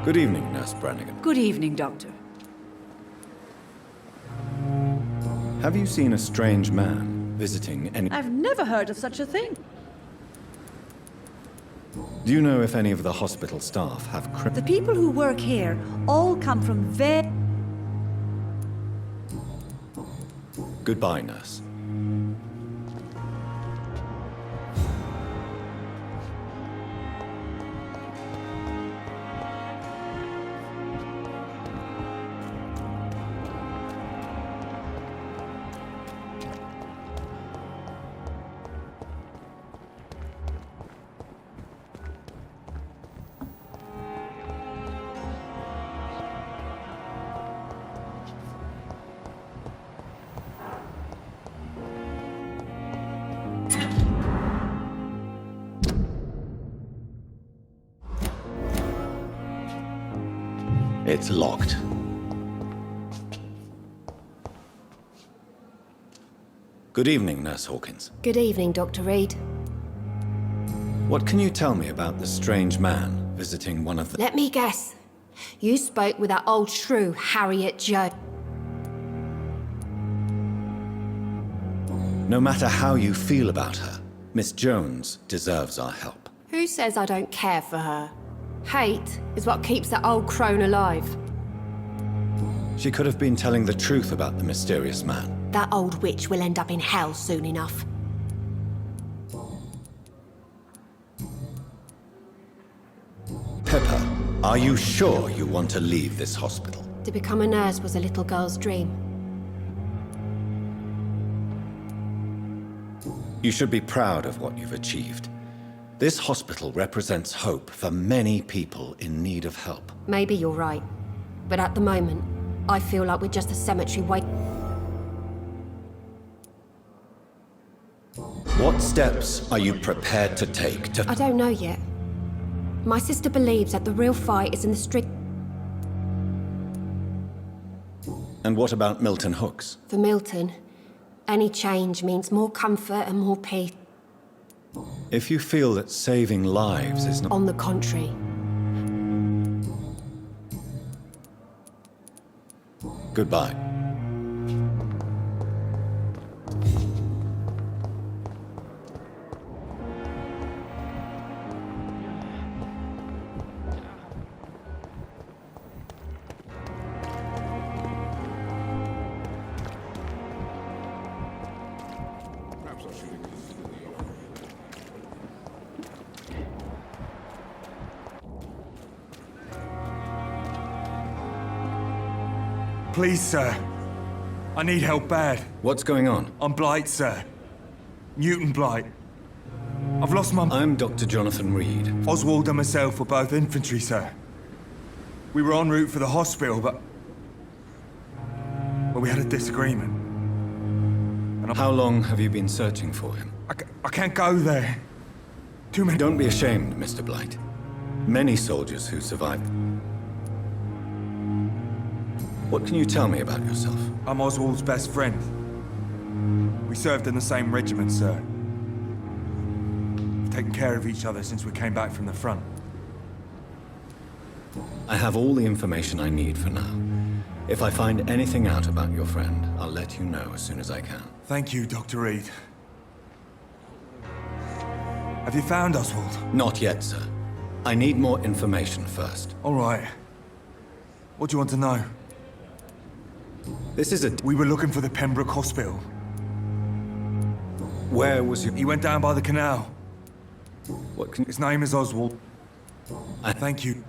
Good evening, Nurse Brannigan. Good evening, Doctor. Have you seen a strange man visiting any... I've never heard of such a thing. Do you know if any of the hospital staff have The people who work here all come from very... Goodbye, nurse. It's locked. Good evening, Nurse Hawkins. Good evening, Dr. Reed. What can you tell me about the strange man visiting one of the... Let me guess. You spoke with that old shrew, Harriet Jones. No matter how you feel about her, Miss Jones deserves our help. Who says I don't care for her? Hate is what keeps that old crone alive. She could have been telling the truth about the mysterious man. That old witch will end up in hell soon enough. Pepper, are you sure you want to leave this hospital? To become a nurse was a little girl's dream. You should be proud of what you've achieved. This hospital represents hope for many people in need of help. Maybe you're right. But at the moment, I feel like we're just a cemetery waiting. What steps are you prepared to take to... I don't know yet. My sister believes that the real fight is in the street. And what about Milton Hooks? For Milton, any change means more comfort and more peace. If you feel that saving lives is not... On the contrary. Goodbye. Please, sir. I need help bad. What's going on? I'm Blight, sir. Newton Blight. I've lost my... I'm Dr. Jonathan Reed. Oswald and myself were both infantry, sir. We were en route for the hospital, but we had a disagreement. And How long have you been searching for him? I can't go there. Too many... Don't be ashamed, Mr. Blight. Many soldiers who survived. What can you tell me about yourself? I'm Oswald's best friend. We served in the same regiment, sir. We've taken care of each other since we came back from the front. I have all the information I need for now. If I find anything out about your friend, I'll let you know as soon as I can. Thank you, Dr. Reed. Have you found Oswald? Not yet, sir. I need more information first. All right. What do you want to know? This is a... We were looking for the Pembroke Hospital. Where was you? He went down by the canal. What can... His name is Oswald. Thank you.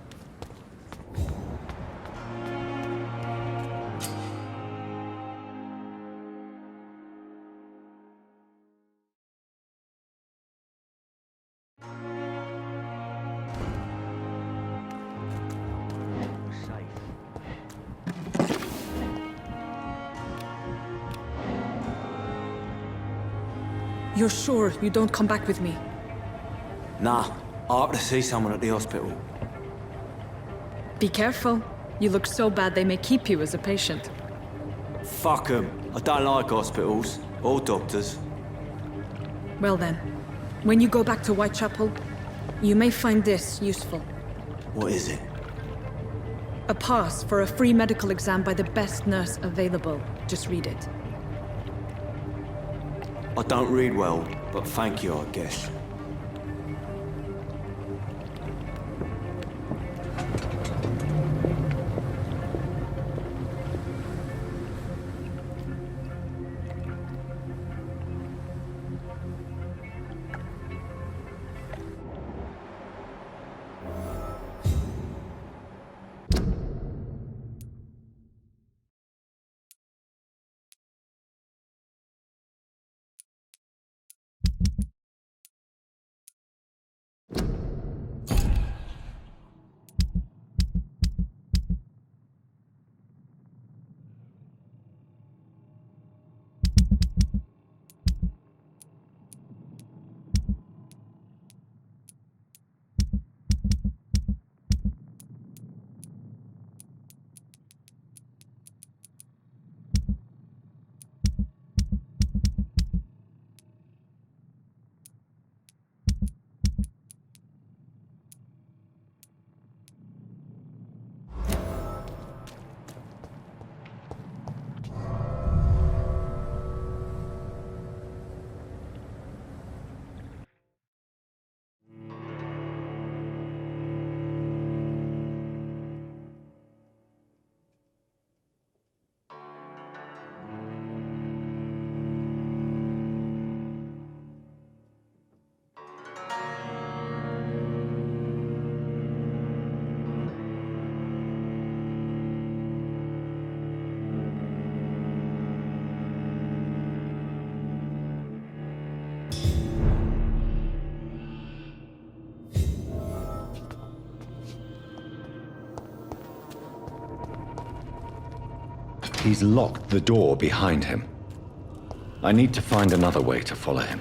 You're sure you don't come back with me? Nah, I have to see someone at the hospital. Be careful. You look so bad they may keep you as a patient. Fuck 'em. I don't like hospitals, or doctors. Well then, when you go back to Whitechapel, you may find this useful. What is it? A pass for a free medical exam by the best nurse available. Just read it. I don't read well, but thank you, I guess. He's locked the door behind him. I need to find another way to follow him.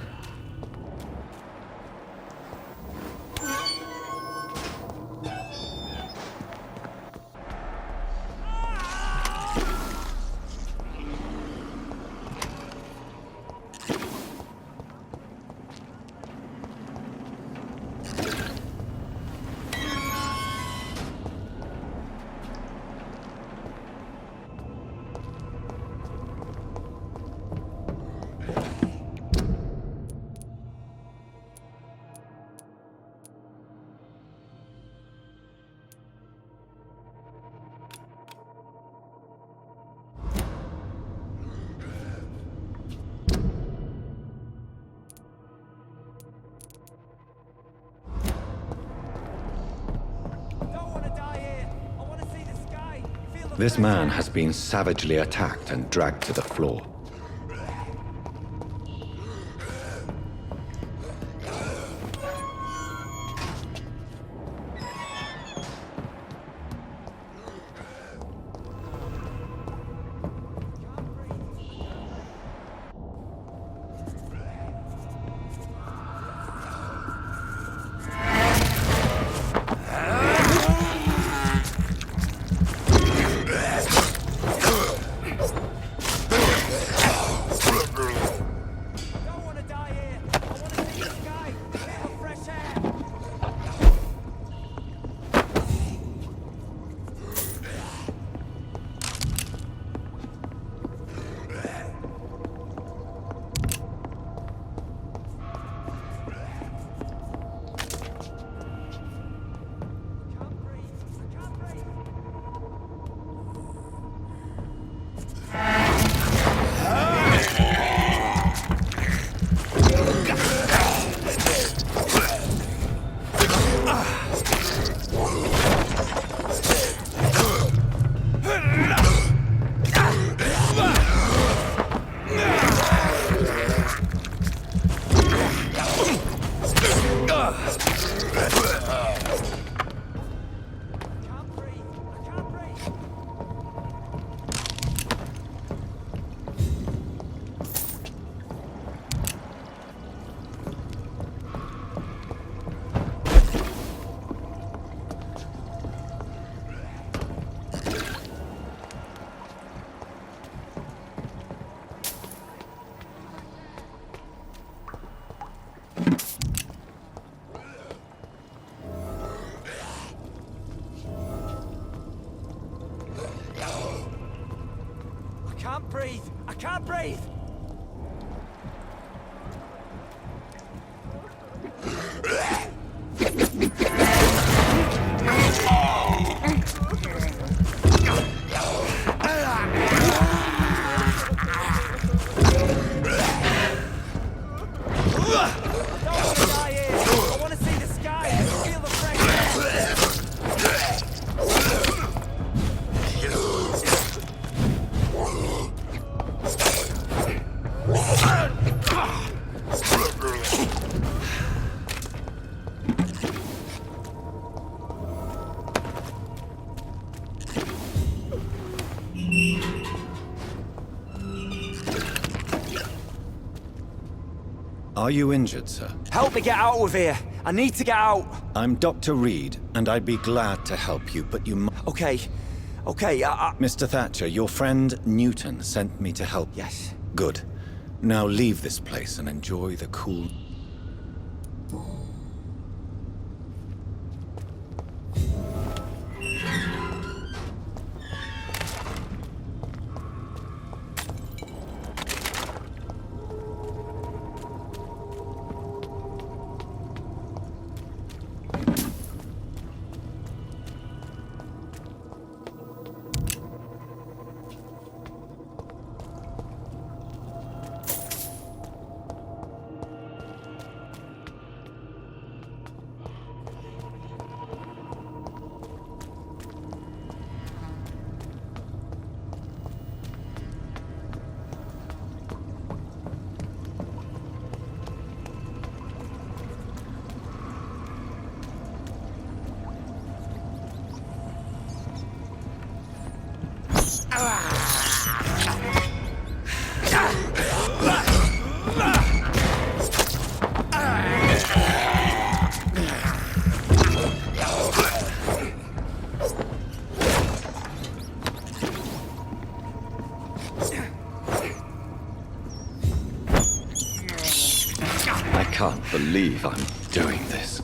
This man has been savagely attacked and dragged to the floor. can't breathe! Are you injured, sir? Help me get out of here! I need to get out! I'm Dr. Reed, and I'd be glad to help you, but you Okay. Mr. Thatcher, your friend Newton sent me to help. Yes. Good. Now leave this place and enjoy the cool... I can't believe I'm doing this.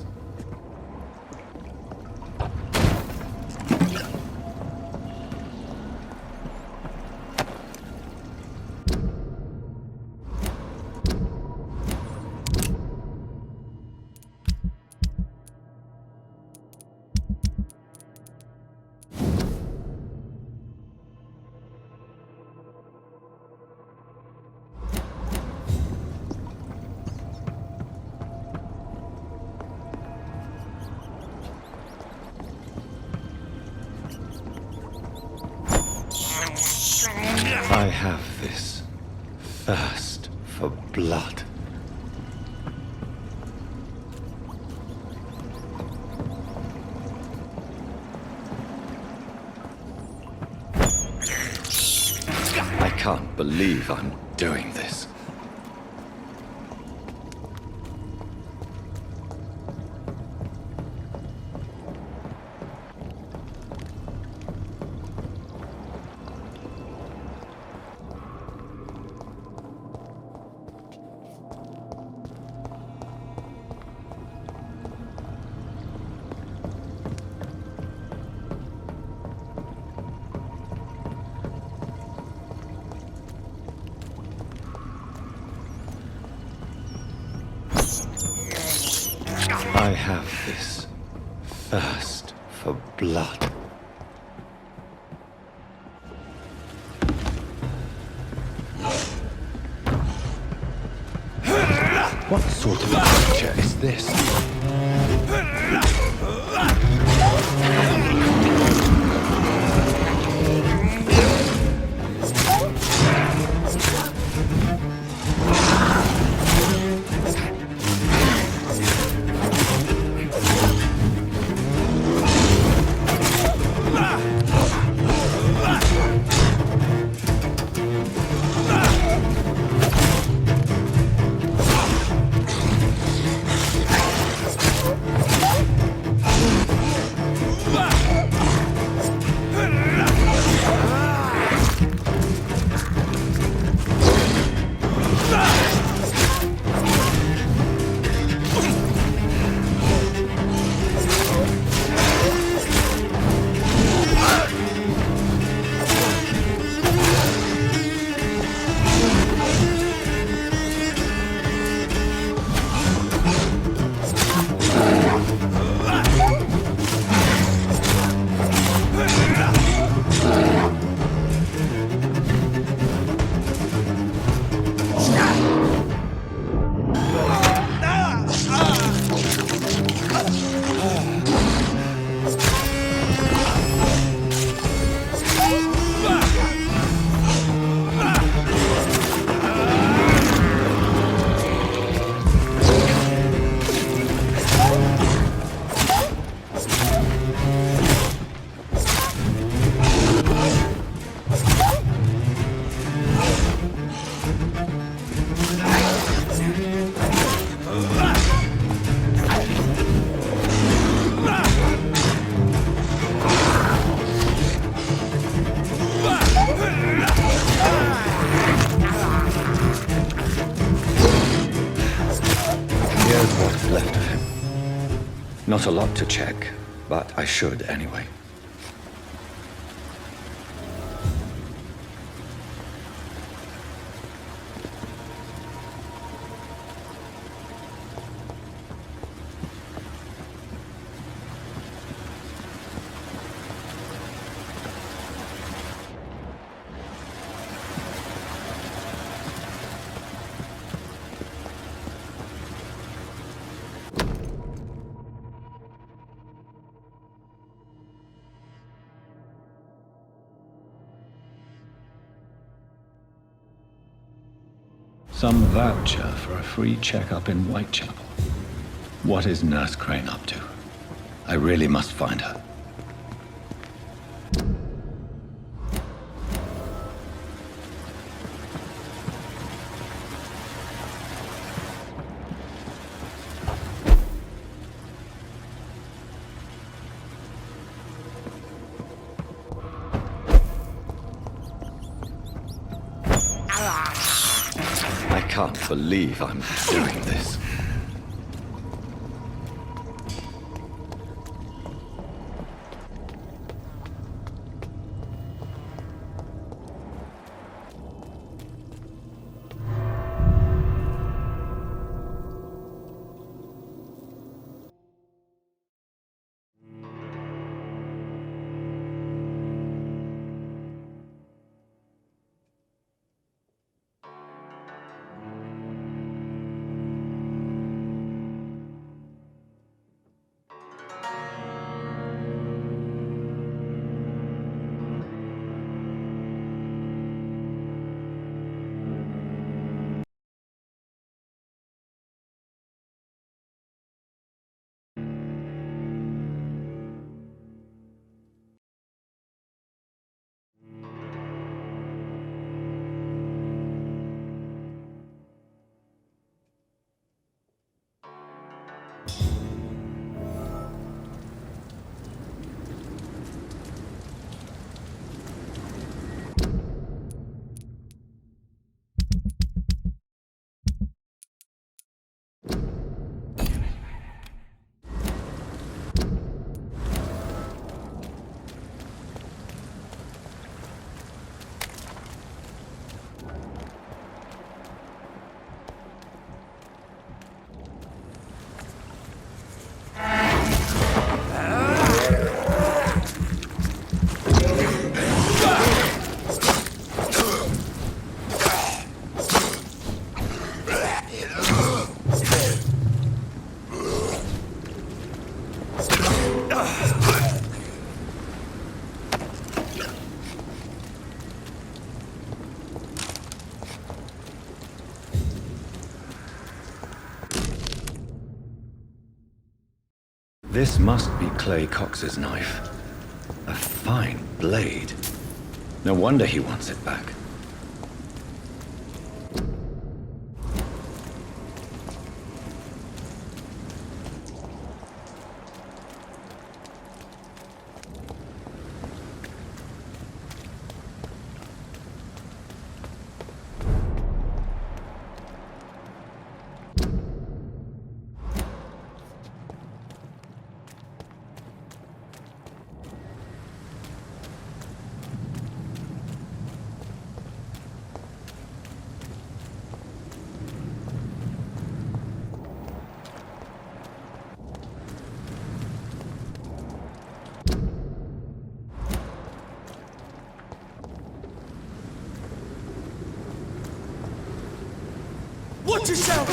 I have this thirst for blood. I can't believe I'm doing this. I have this thirst for blood. What sort of creature is this? left of him. Not a lot to check, but I should anyway. Some voucher for a free checkup in Whitechapel. What is Nurse Crane up to? I really must find her. I can't believe I'm doing this. This must be Clay Cox's knife. A fine blade. No wonder he wants it back. Watch yourself!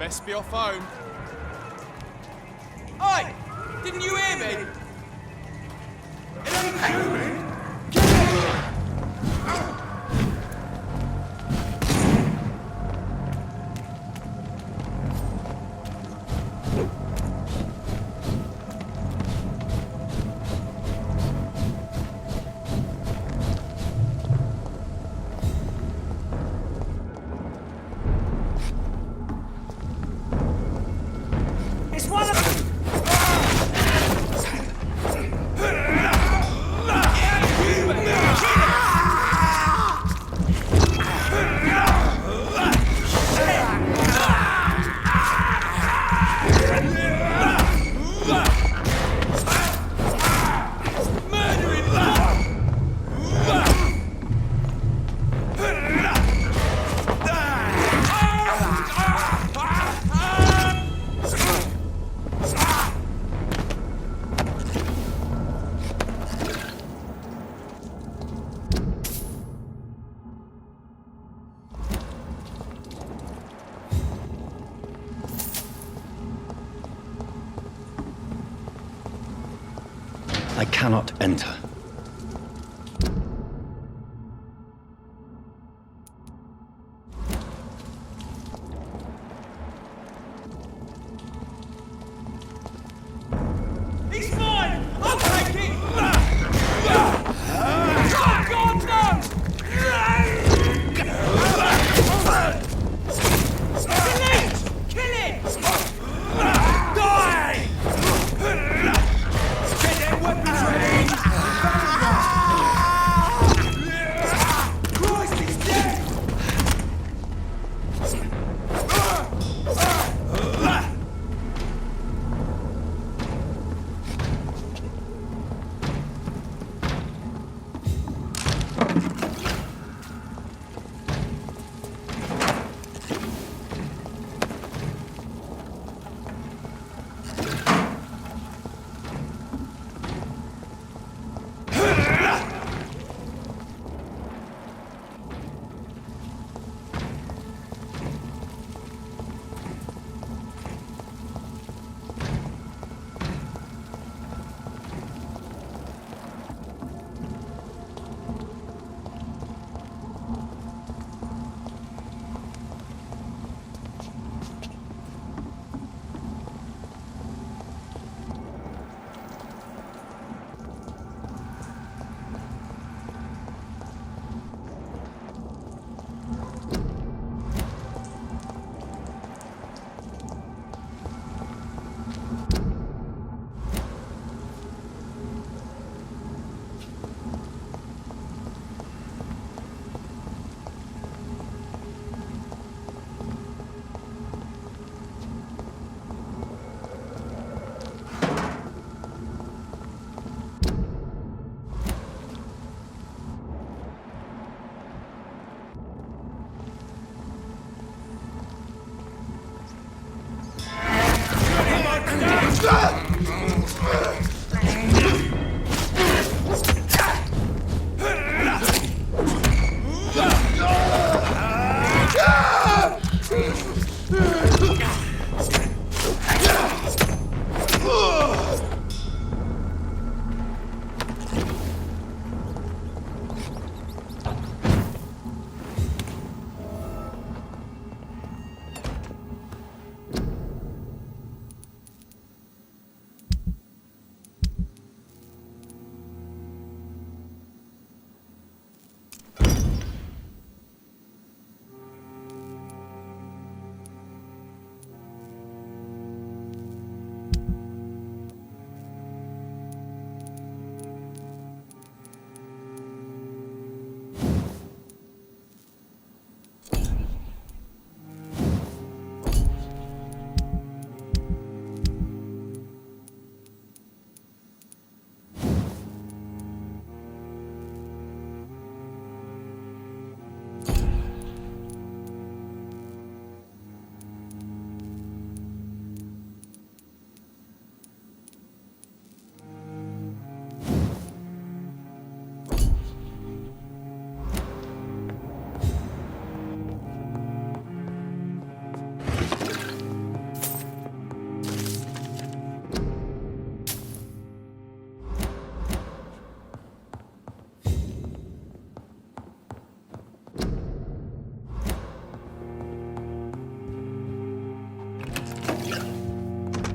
Best be off home. Oi! Didn't you hear me? It ain't human! It's one of them! I cannot enter. He's mine! I'll take it! Oh, God, no! Kill it! Die! Get them weapons ready!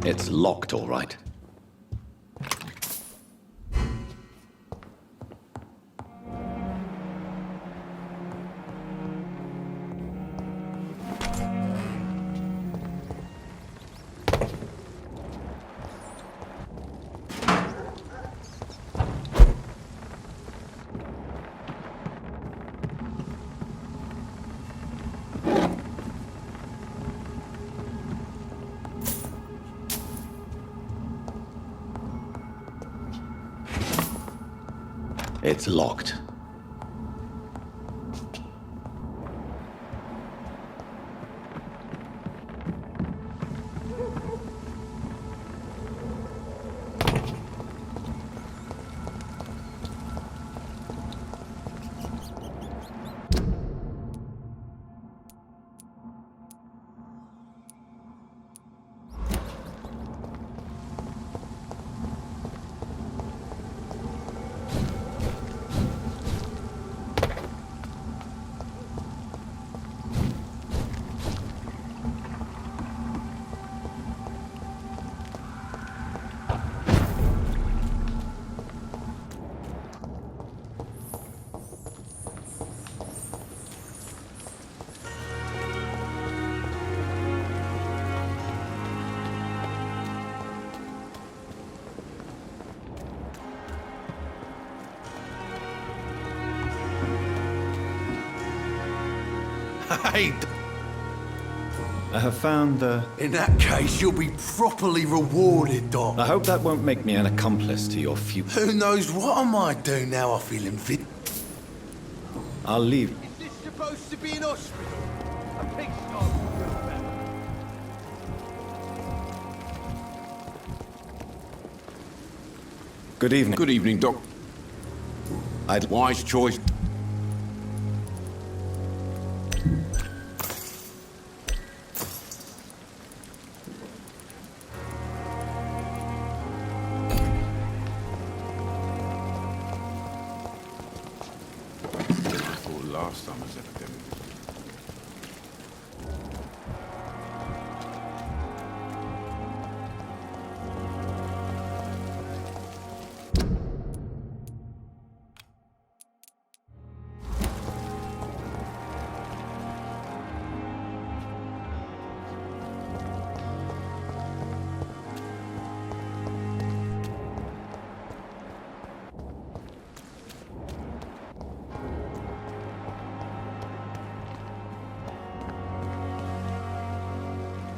It's locked, all right. It's locked. Hey, I have found the... in that case, you'll be properly rewarded, Doc. I hope that won't make me an accomplice to your future. Who knows what I might do now I feel fit. I'll leave. Is this supposed to be an hospital? A pigsty? Good evening. Good evening, Doc. Wise choice. Last summer's epidemic.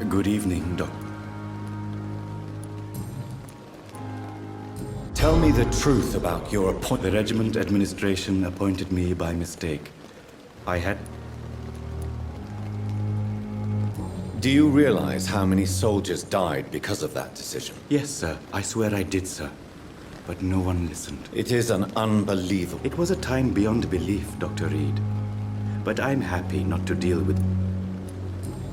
Good evening, Doc. Tell me the truth about your appointment. The regiment administration appointed me by mistake. I had... Do you realize how many soldiers died because of that decision? Yes, sir. I swear I did, sir. But no one listened. It is an unbelievable... It was a time beyond belief, Dr. Reed. But I'm happy not to deal with...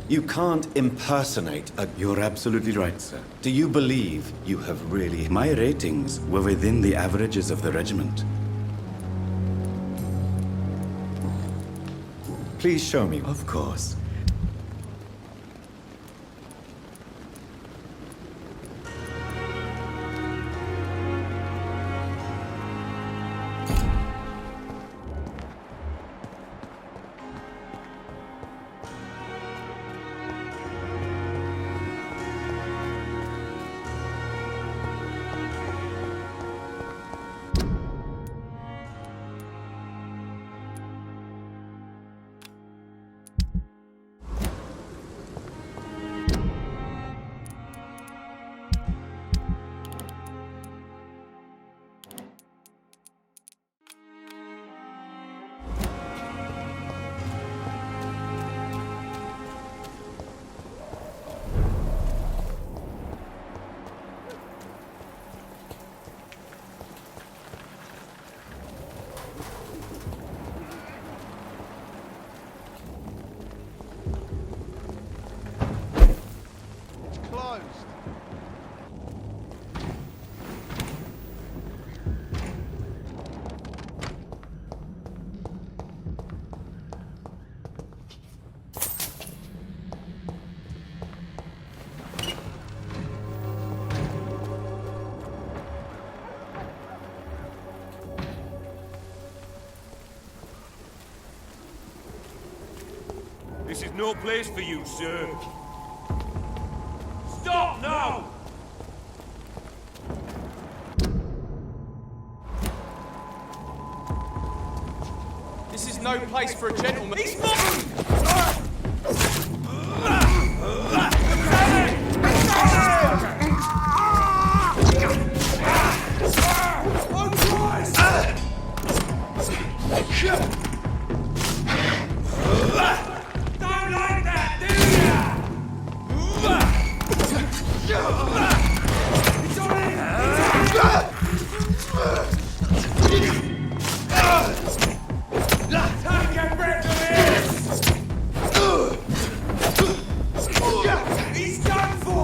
You can't impersonate a... You're absolutely right, sir. Do you believe you have really... My ratings were within the averages of the regiment. Please show me. Of course. This is no place for you, sir. Stop now! This is no place for a gentleman. He's don't like that, do ya? It's on him! Take a breath of this! He's done for!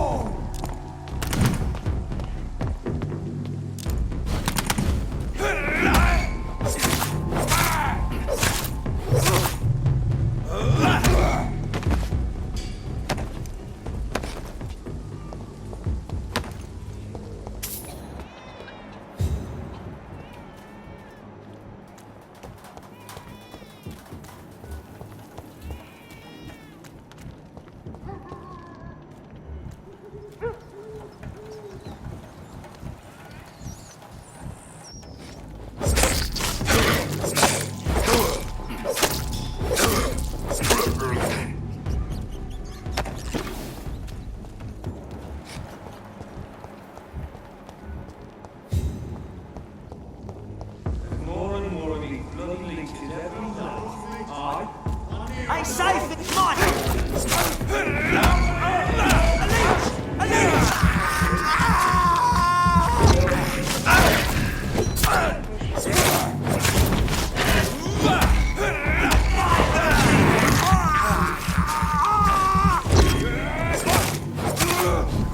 More and more of these bloody leeches every night. Aye. Ain't safe, it's mine!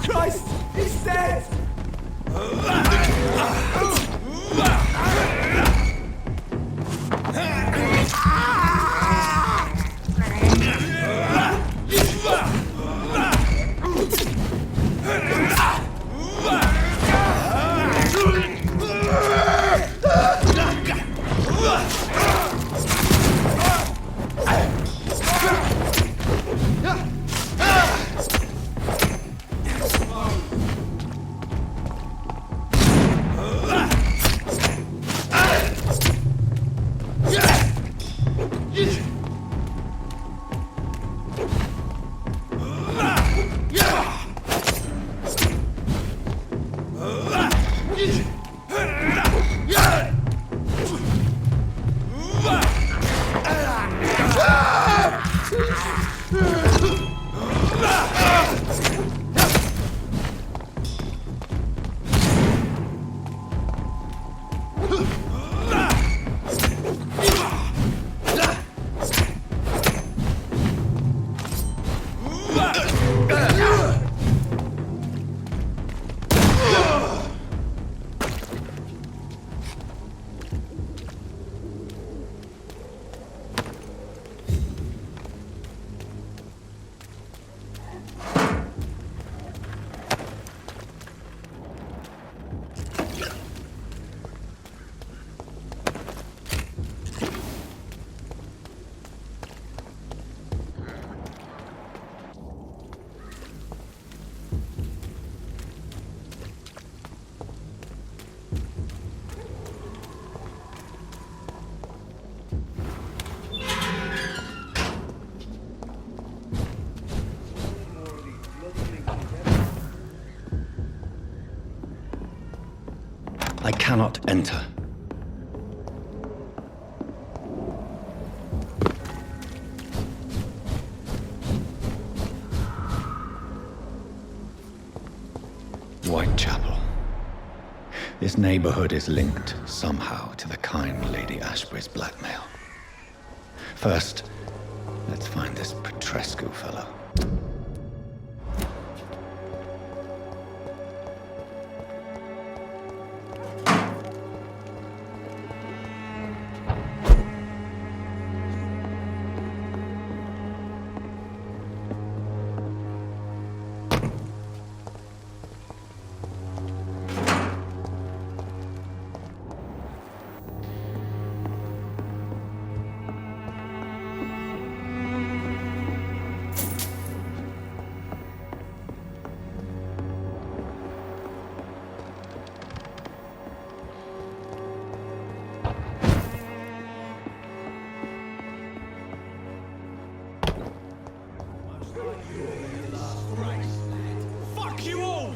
Christ! He's dead! I cannot enter. Whitechapel. This neighborhood is linked somehow to the kind Lady Ashbury's blackmail. First, let's find this Petrescu fellow. Fuck you all!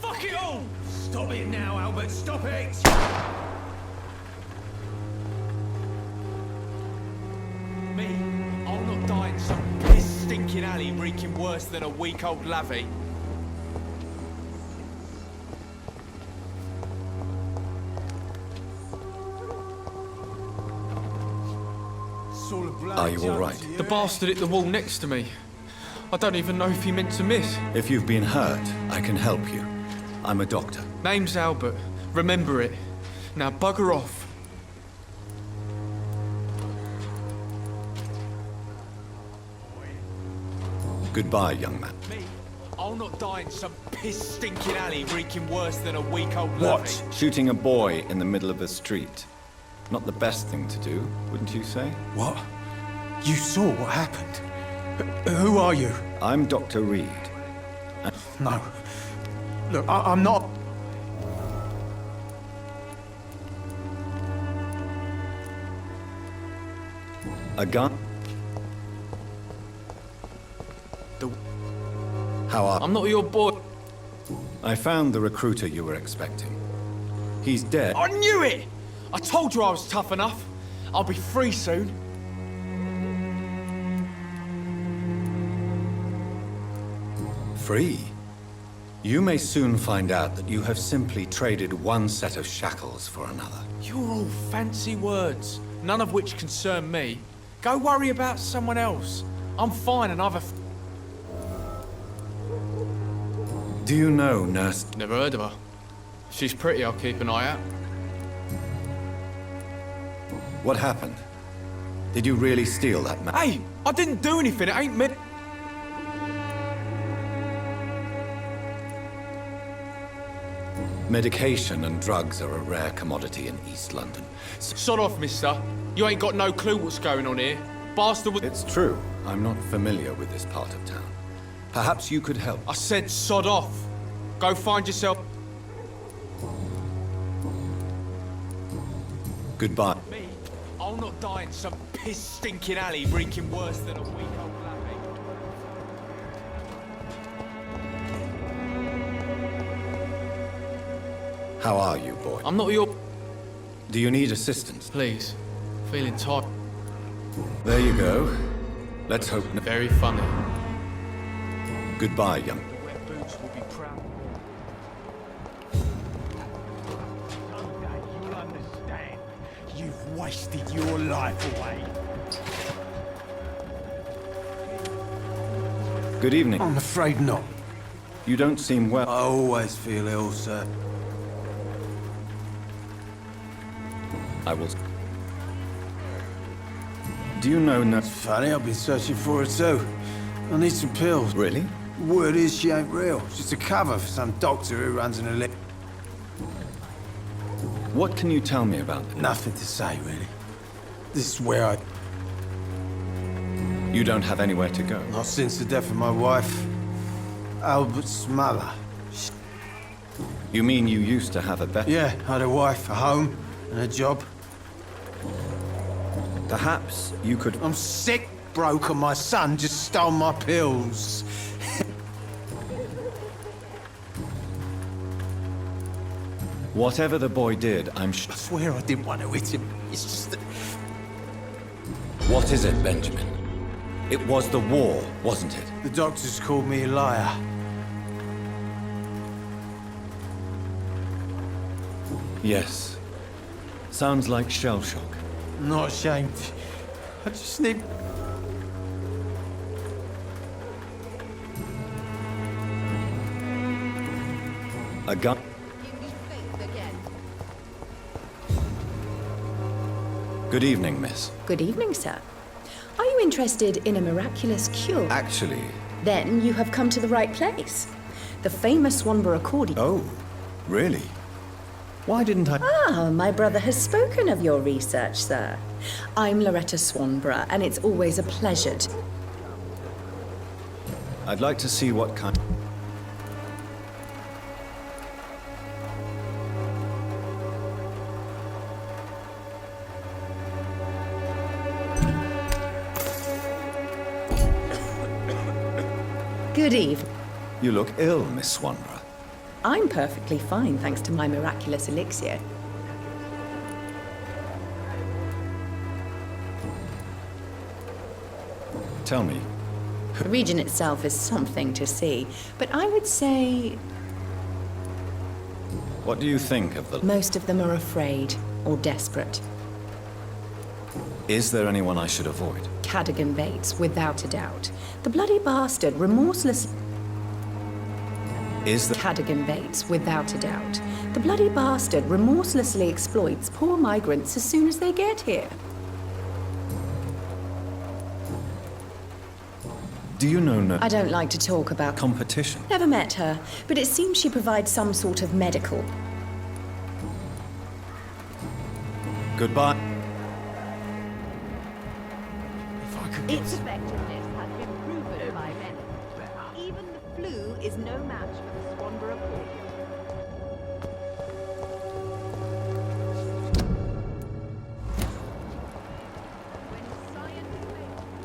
Fuck it all! Stop it now, Albert, stop it! Me? I'll not die in some piss-stinking alley reeking worse than a week-old lavvy. Are you all right? The bastard hit the wall next to me. I don't even know if he meant to miss. If you've been hurt, I can help you. I'm a doctor. Name's Albert. Remember it. Now bugger off. Goodbye, young man. Me? I'll not die in some piss-stinking alley reeking worse than a week-old What? lavvy. Shooting a boy in the middle of the street. Not the best thing to do, wouldn't you say? What? You saw what happened? Who are you? I'm Dr. Reed. No. Look, I'm not... A gun? How are... I'm not your boy. I found the recruiter you were expecting. He's dead. I knew it! I told you I was tough enough. I'll be free soon. Free? You may soon find out that you have simply traded one set of shackles for another. You're all fancy words, none of which concern me. Go worry about someone else. I'm fine and I've Do you know Nurse... Never heard of her. She's pretty, I'll keep an eye out. What happened? Did you really steal that man? Hey, I didn't do anything, it ain't me. Medication and drugs are a rare commodity in East London. Sod off, mister. You ain't got no clue what's going on here. Bastard was... It's true. I'm not familiar with this part of town. Perhaps you could help. I said sod off. Go find yourself... Goodbye. Me? I'll not die in some piss-stinking alley reeking worse than a week-old lavvy. How are you, boy? I'm not your... Do you need assistance? Please. Feeling tired. There you go. Let's hope... Very funny. Goodbye, young... Wet boots will be proud. Someday you'll understand. You've wasted your life away. Good evening. I'm afraid not. You don't seem well. I always feel ill, sir. I will... Do you know Nurse... Funny, I've been searching for her too. I need some pills. Really? Word is she ain't real. Just a cover for some doctor who runs an elite. What can you tell me about this? Nothing to say, really. This is where I... You don't have anywhere to go. Not since the death of my wife. Albert's mother. You mean you used to have a better... Yeah, I had a wife, a home, and a job. Perhaps you could... I'm sick, broke, and my son just stole my pills. Whatever the boy did, I'm sure... I swear I didn't want to hit him. It's just that... What is it, Benjamin? It was the war, wasn't it? The doctors called me a liar. Yes. Sounds like shell shock. I'm not ashamed. I just need... A gun... Good evening, miss. Good evening, sir. Are you interested in a miraculous cure? Actually... Then you have come to the right place. The famous Swanborough accordion. Oh, really? Why didn't I... Ah, my brother has spoken of your research, sir. I'm Loretta Swanborough, and it's always a pleasure to... I'd like to see what kind... Good evening. You look ill, Miss Swanborough. I'm perfectly fine, thanks to my miraculous elixir. Tell me, The region itself is something to see, but I would say what do you think of the... most of them are afraid or desperate. Is there anyone I should avoid? Cadogan Bates, without a doubt. The bloody bastard remorseless... Is there... Cadogan Bates, without a doubt. The bloody bastard remorselessly exploits poor migrants as soon as they get here. Do you know no... I don't like to talk about competition? Never met her, but it seems she provides some sort of medical. Goodbye. Its effectiveness has been proven by many. Even the flu is no match for the Swanborough cordial. When science fails...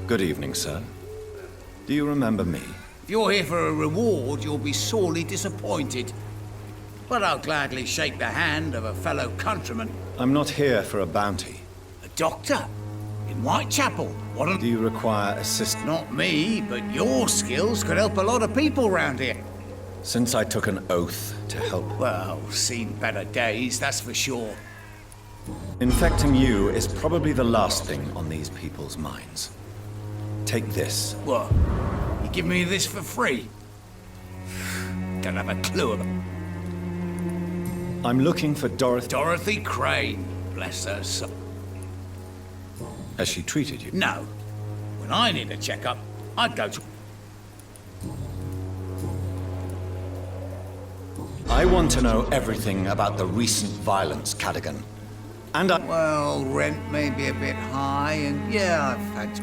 Good evening, sir. Do you remember me? If you're here for a reward, you'll be sorely disappointed. But I'll gladly shake the hand of a fellow countryman. I'm not here for a bounty. A doctor? In Whitechapel? What Do you require assistance? Not me, but your skills could help a lot of people round here. Since I took an oath to help. Well, seen better days, that's for sure. Infecting you is probably the last thing on these people's minds. Take this. What? You give me this for free? Don't have a clue about it. I'm looking for Dorothy. Dorothy Crane, bless her soul. Has she treated you? No. When I need a checkup, I'd go to... I want to know everything about the recent violence, Cadogan. And I... Well, rent may be a bit high, and yeah, I've had...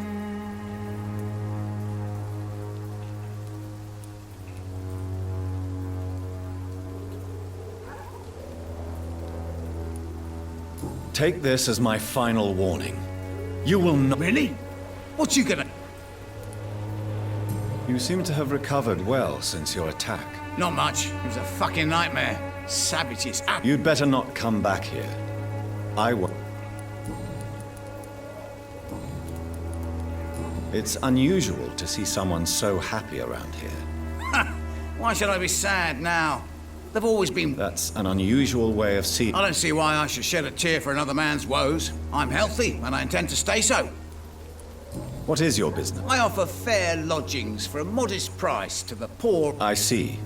Take this as my final warning. You will not... Really? What you gonna... You seem to have recovered well since your attack. Not much. It was a fucking nightmare. Savages. You'd better not come back here. I will. It's unusual to see someone so happy around here. Why should I be sad now? They've always been... That's an unusual way of seeing... I don't see why I should shed a tear for another man's woes. I'm healthy, and I intend to stay so. What is your business? I offer fair lodgings for a modest price to the poor. I see.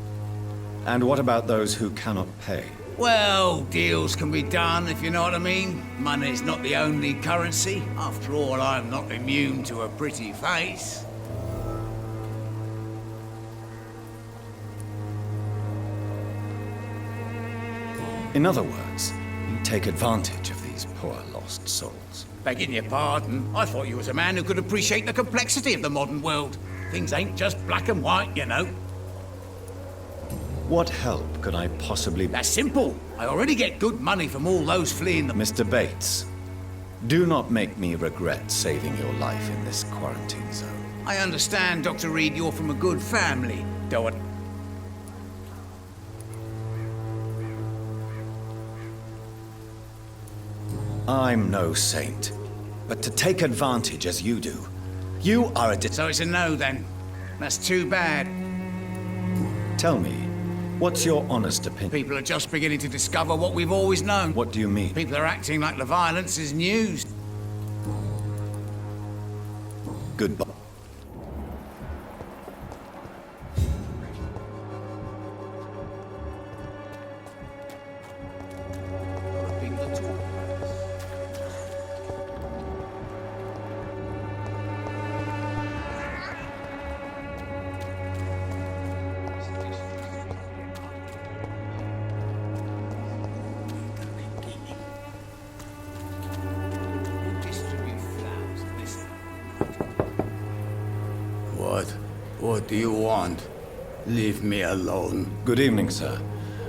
And what about those who cannot pay? Well, deals can be done, if you know what I mean. Money's not the only currency. After all, I'm not immune to a pretty face. In other words, you take advantage of these poor lost souls. Begging your pardon, I thought you was a man who could appreciate the complexity of the modern world. Things ain't just black and white, you know. What help could I possibly... That's simple. I already get good money from all those fleeing the... Mr. Bates, do not make me regret saving your life in this quarantine zone. I understand, Dr. Reed, you're from a good family, though. I'm no saint, but to take advantage as you do, you are a... So it's a no, then. That's too bad. Tell me, what's your honest opinion? People are just beginning to discover what we've always known. What do you mean? People are acting like the violence is news. Goodbye. What do you want? Leave me alone. Good evening, sir.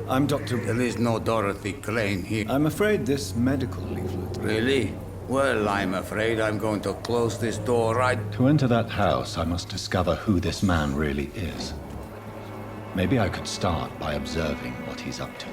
I'm Dr. There is no Dorothy Crane here. I'm afraid this medical leaflet... Really? Well, I'm afraid I'm going to close this door right... To enter that house, I must discover who this man really is. Maybe I could start by observing what he's up to.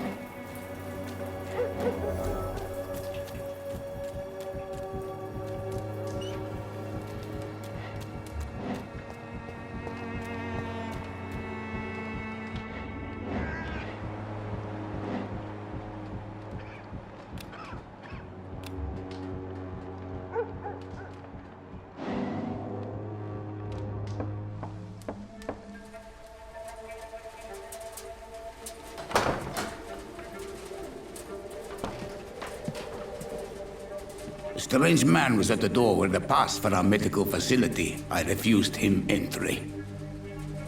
A strange man was at the door with a pass for our medical facility. I refused him entry.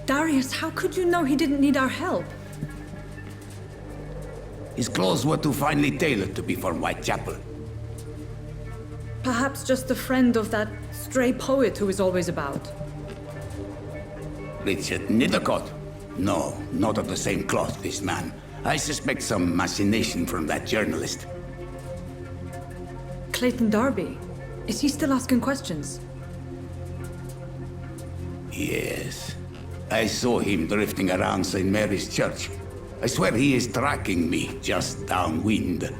Darius, how could you know he didn't need our help? His clothes were too finely tailored to be from Whitechapel. Perhaps just a friend of that stray poet who is always about. Richard Nethercott? No, not of the same cloth, this man. I suspect some machination from that journalist. Clayton Darby. Is he still asking questions? Yes. I saw him drifting around St. Mary's Church. I swear he is tracking me just downwind.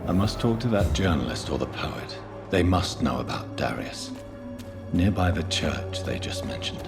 I must talk to that journalist or the poet. They must know about Darius. Nearby the church they just mentioned.